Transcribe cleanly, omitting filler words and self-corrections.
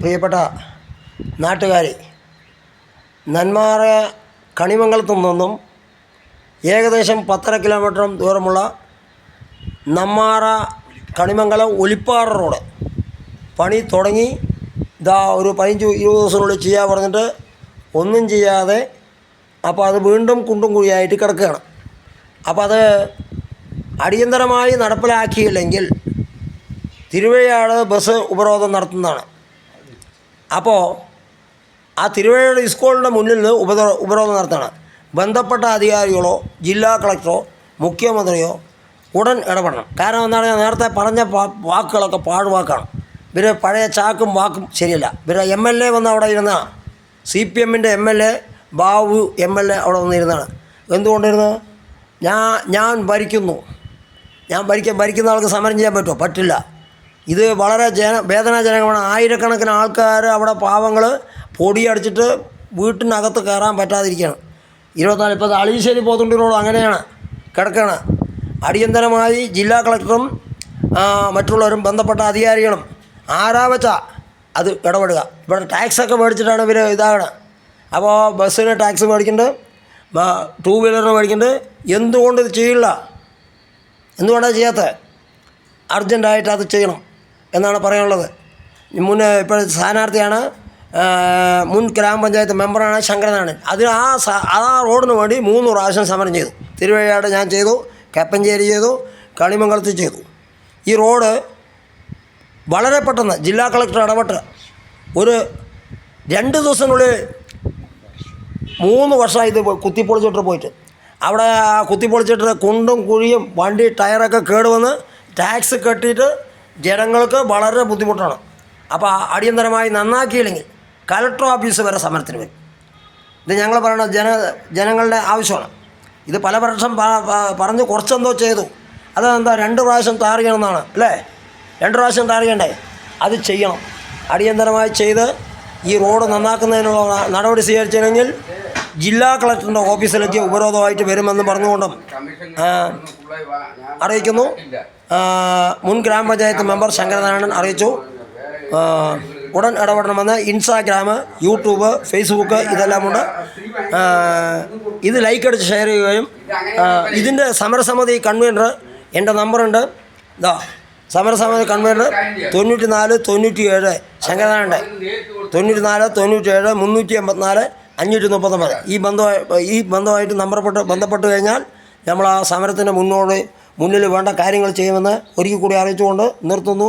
പ്രിയപ്പെട്ട നാട്ടുകാരെ, നെന്മാറ കണിമംഗലത്തു നിന്നും ഏകദേശം 10.5 കിലോമീറ്റർ ദൂരമുള്ള നെന്മാറ കണിമംഗലം ഒലിപ്പാറ റോഡ് പണി തുടങ്ങി ഒരു 15-20 ദിവസത്തിനുള്ളിൽ ചെയ്യാൻ പറഞ്ഞിട്ട് ഒന്നും ചെയ്യാതെ അപ്പോൾ അത് വീണ്ടും കുണ്ടും കുഴിയായിട്ട് കിടക്കുകയാണ്. അപ്പോൾ അത് അടിയന്തരമായി നടപ്പിലാക്കിയില്ലെങ്കിൽ തിരുവയ്യാട് ബസ് ഉപരോധം നടത്തുന്നതാണ്. അപ്പോൾ ആ തിരുവയ്യാട് സ്കൂളിൻ്റെ മുന്നിൽ നിന്ന് ഉപരോധം നടത്തുകയാണ്. ബന്ധപ്പെട്ട അധികാരികളോ ജില്ലാ കളക്ടറോ മുഖ്യമന്ത്രിയോ ഉടൻ ഇടപെടണം. കാരണം എന്താണ്, ഞാൻ നേരത്തെ പറഞ്ഞ വാക്കുകളൊക്കെ പാഴ്വാക്കാണ്. ഇവർ പഴയ ചാക്കും വാക്കും ശരിയല്ല. ഇവരെ MLA വന്ന് അവിടെ ഇരുന്നതാണ്. CPMൻ്റെ MLA ബാബു MLA അവിടെ വന്നിരുന്നതാണ്. എന്തുകൊണ്ടിരുന്നത്? ഞാൻ ഭരിക്കുന്നു, ഭരിക്കുന്ന ആൾക്ക് സമരം ചെയ്യാൻ പറ്റുമോ? പറ്റില്ല. ഇത് വളരെ വേദനാജനകമാണ്. ആയിരക്കണക്കിന് ആൾക്കാർ അവിടെ പാവങ്ങൾ പൊടിയടിച്ചിട്ട് വീട്ടിനകത്ത് കയറാൻ പറ്റാതിരിക്കുകയാണ്. 24 ഇപ്പോൾ അളീശ്ശേരി പോത്തുണ്ടിനോട് അങ്ങനെയാണ് കിടക്കുകയാണ്. അടിയന്തരമായി ജില്ലാ കളക്ടറും മറ്റുള്ളവരും ബന്ധപ്പെട്ട അധികാരികളും ആരാവച്ചാൽ അത് ഇടപെടുക. ഇവിടെ ടാക്സൊക്കെ മേടിച്ചിട്ടാണ് ഇവർ ഇതാകണം. അപ്പോൾ ബസ്സിന് ടാക്സ് മേടിക്കുന്നുണ്ട്, 2 വീലറിന് മേടിക്കുന്നുണ്ട്. എന്തുകൊണ്ട് ഇത് ചെയ്യില്ല? എന്തുകൊണ്ടാണ് ചെയ്യാത്തത്? അർജൻറ്റായിട്ട് അത് ചെയ്യണം എന്നാണ് പറയാനുള്ളത്. ഇപ്പോഴത്തെ സ്ഥാനാർത്ഥിയാണ്, മുൻ ഗ്രാമപഞ്ചായത്ത് മെമ്പറാണ് ശങ്കരനാരായണൻ. അത് ആ റോഡിന് വേണ്ടി 3 പ്രാവശ്യം സമരം ചെയ്തു. തിരുവയ്യാട് ഞാൻ ചെയ്തു, കപ്പഞ്ചേരി ചെയ്തു, കണിമംഗലത്ത് ചെയ്തു. ഈ റോഡ് വളരെ പെട്ടെന്ന് ജില്ലാ കളക്ടർ ഇടപെട്ട് ഒരു 2 ദിവസത്തിനുള്ളിൽ 3 വർഷമായി ഇത് കുത്തിപ്പൊളിച്ചിട്ട് പോയിട്ട് അവിടെ കുത്തിപ്പൊളിച്ചിട്ട് കുണ്ടും കുഴിയും വണ്ടി ടയറൊക്കെ കേടുവന്ന് ടാക്സ് കെട്ടിയിട്ട് ജനങ്ങൾക്ക് വളരെ ബുദ്ധിമുട്ടാണ്. അപ്പോൾ അടിയന്തരമായി നന്നാക്കിയില്ലെങ്കിൽ കളക്ടർ ഓഫീസ് വരെ സമരത്തിന് വരും. ഇത് ഞങ്ങൾ പറയണ ജനങ്ങളുടെ ആവശ്യമാണ്. ഇത് പല വർഷം പറഞ്ഞ് കുറച്ചെന്തോ ചെയ്തു. അതെന്താ 2 പ്രാവശ്യം ടാർ ചെയ്യണമെന്നാണ് അല്ലേ? 2 പ്രാവശ്യം ടാർ ചെയ്യണ്ടേ? അത് ചെയ്യണം. അടിയന്തരമായി ചെയ്ത് ഈ റോഡ് നന്നാക്കുന്നതിനുള്ള നടപടി സ്വീകരിച്ചില്ലെങ്കിൽ ജില്ലാ കളക്ടറിൻ്റെ ഓഫീസിലെത്തിയ ഉപരോധമായിട്ട് വരുമെന്ന് പറഞ്ഞുകൊണ്ടും അറിയിക്കുന്നു. മുൻ ഗ്രാമപഞ്ചായത്ത് മെമ്പർ ശങ്കരനാരായണൻ അറിയിച്ചു. ഉടൻ ഇടപെടണമെന്ന് ഇൻസ്റ്റാഗ്രാം, യൂട്യൂബ്, ഫേസ്ബുക്ക് ഇതെല്ലാമുണ്ട്. ഇത് ലൈക്ക് അടിച്ച് ഷെയർ ചെയ്യുകയും ഇതിൻ്റെ സമരസമിതി കൺവീനർ എൻ്റെ നമ്പറുണ്ട്. സമരസമിതി കൺവീനർ 94 97 ശങ്കരനാരായണൻ്റെ 94 97 384 539. ഈ ബന്ധമായിട്ട് ബന്ധപ്പെട്ട് കഴിഞ്ഞാൽ നമ്മൾ ആ സമരത്തിൻ്റെ മുന്നിൽ വേണ്ട കാര്യങ്ങൾ ചെയ്യുമെന്ന് ഒരിക്കൽ കൂടി അറിയിച്ചുകൊണ്ട് നിർത്തുന്നു.